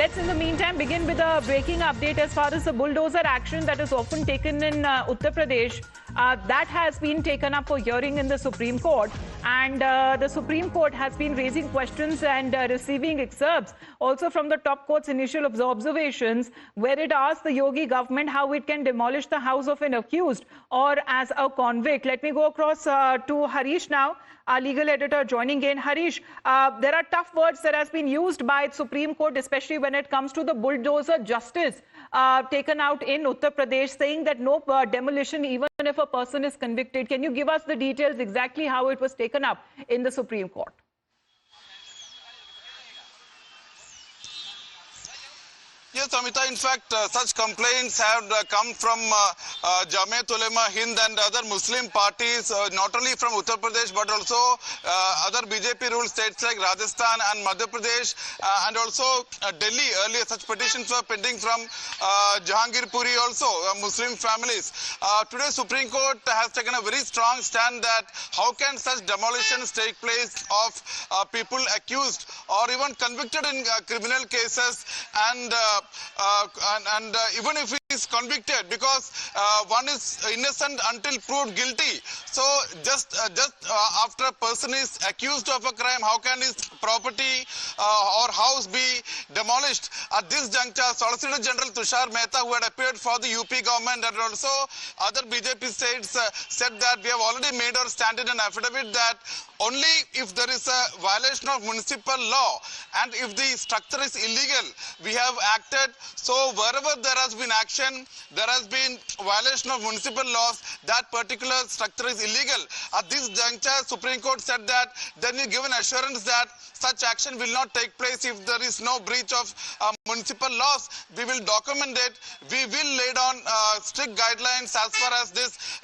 Let's, in the meantime, begin with a breaking update as far as the bulldozer action that is often taken in Uttar Pradesh. That has been taken up for hearing in the Supreme Court. And the Supreme Court has been raising questions and receiving excerpts also from the top court's initial observations, where it asked the Yogi government how it can demolish the house of an accused or as a convict. Let me go across to Harish now, our legal editor joining in. Harish, there are tough words that has been used by the Supreme Court, especially when it comes to the bulldozer justice taken out in Uttar Pradesh, saying that no demolition, even if a person is convicted. Can you give us the details exactly how it was taken up in the Supreme Court? Yes, Amita, in fact, such complaints have come from Jamiat Ulema Hind and other Muslim parties, not only from Uttar Pradesh, but also other BJP-ruled states like Rajasthan and Madhya Pradesh, and also Delhi. Earlier, such petitions were pending from Jahangir Puri also, Muslim families. Today, Supreme Court has taken a very strong stand that how can such demolitions take place of people accused or even convicted in criminal cases, and even if he is convicted, because one is innocent until proved guilty. So just after a person is accused of a crime, how can his property or house be demolished? At this juncture, Solicitor General Tushar Mehta, who had appeared for the UP government and also other BJP states, said that we have already made our stand in an affidavit that only if there is a violation of municipal law and if the structure is illegal, we have acted. So wherever there has been action, there has been violation of municipal laws, that particular structure is illegal. At this juncture, Supreme Court said that then we give an assurance that such action will not take place if there is no breach of municipal laws. We will document it. We will lay down strict guidelines as far as this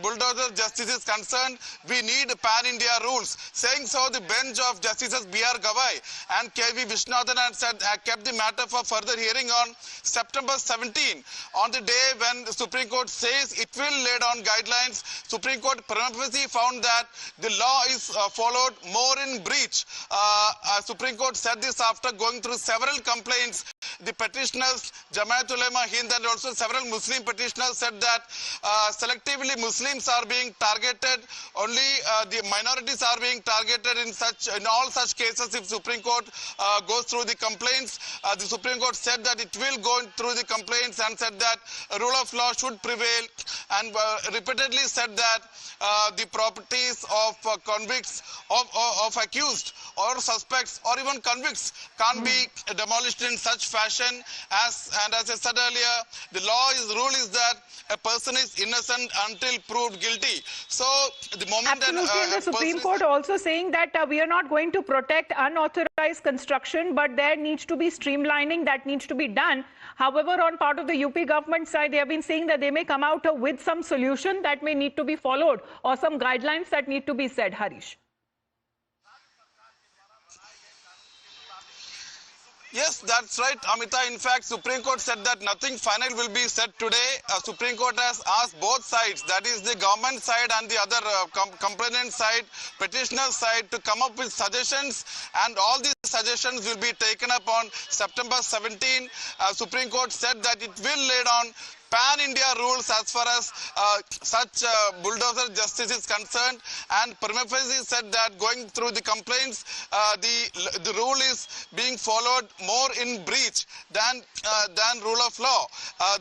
bulldozer justice is concerned. We need pan-India rules. Saying so, the bench of Justices B.R. Gavai and K.V. Vishnathan had said, kept the matter for further hearing on September 17. On the day when the Supreme Court says it will lay down guidelines, Supreme Court prima facie found that the law is followed more in breach. Supreme Court said this after going through several complaints. The petitioners, Jamiat Ulema Hind, and also several Muslim petitioners said that selectively Muslims are being targeted. Only the minorities are being targeted in all such cases. If Supreme Court goes through the complaints, the Supreme Court said that it will go through the complaints and said that rule of law should prevail, and repeatedly said that the properties of convicts, of accused or suspects or even convicts can't be demolished in such fashion. As I said earlier, the rule is that a person is innocent until proved guilty. So the moment absolutely, and the Supreme Court also saying that we are not going to protect unauthorized construction, but there needs to be streamlining that needs to be done. However, on part of the UP government side, they have been saying that they may come out with some solution that may need to be followed or some guidelines that need to be set. Harish. Yes, that's right, Amita. In fact, Supreme Court said that nothing final will be said today. Supreme Court has asked both sides, that is the government side and the other complainant side, petitioner side, to come up with suggestions, and all these suggestions will be taken up on September 17. Supreme Court said that it will lay down pan-India rules as far as such bulldozer justice is concerned, and prima facie said that going through the complaints, the rule is being followed more in breach than rule of law.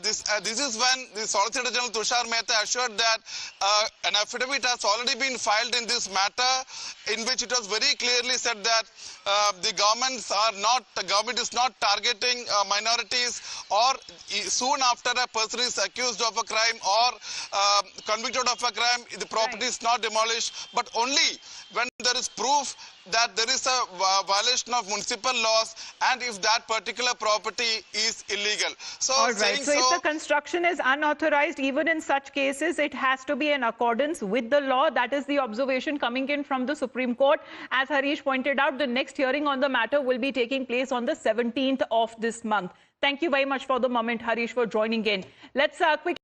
This is when the Solicitor General Tushar Mehta assured that an affidavit has already been filed in this matter, in which it was very clearly said that the government is not targeting minorities, or soon after a person is accused of a crime or convicted of a crime, the property is not demolished, but only when there is proof that there is a violation of municipal laws and if that particular property is illegal. So, all right. So if the construction is unauthorized, even in such cases, it has to be in accordance with the law. That is the observation coming in from the Supreme Court. As Harish pointed out, the next hearing on the matter will be taking place on the 17th of this month. Thank you very much for the moment, Harish, for joining in. Let's quickly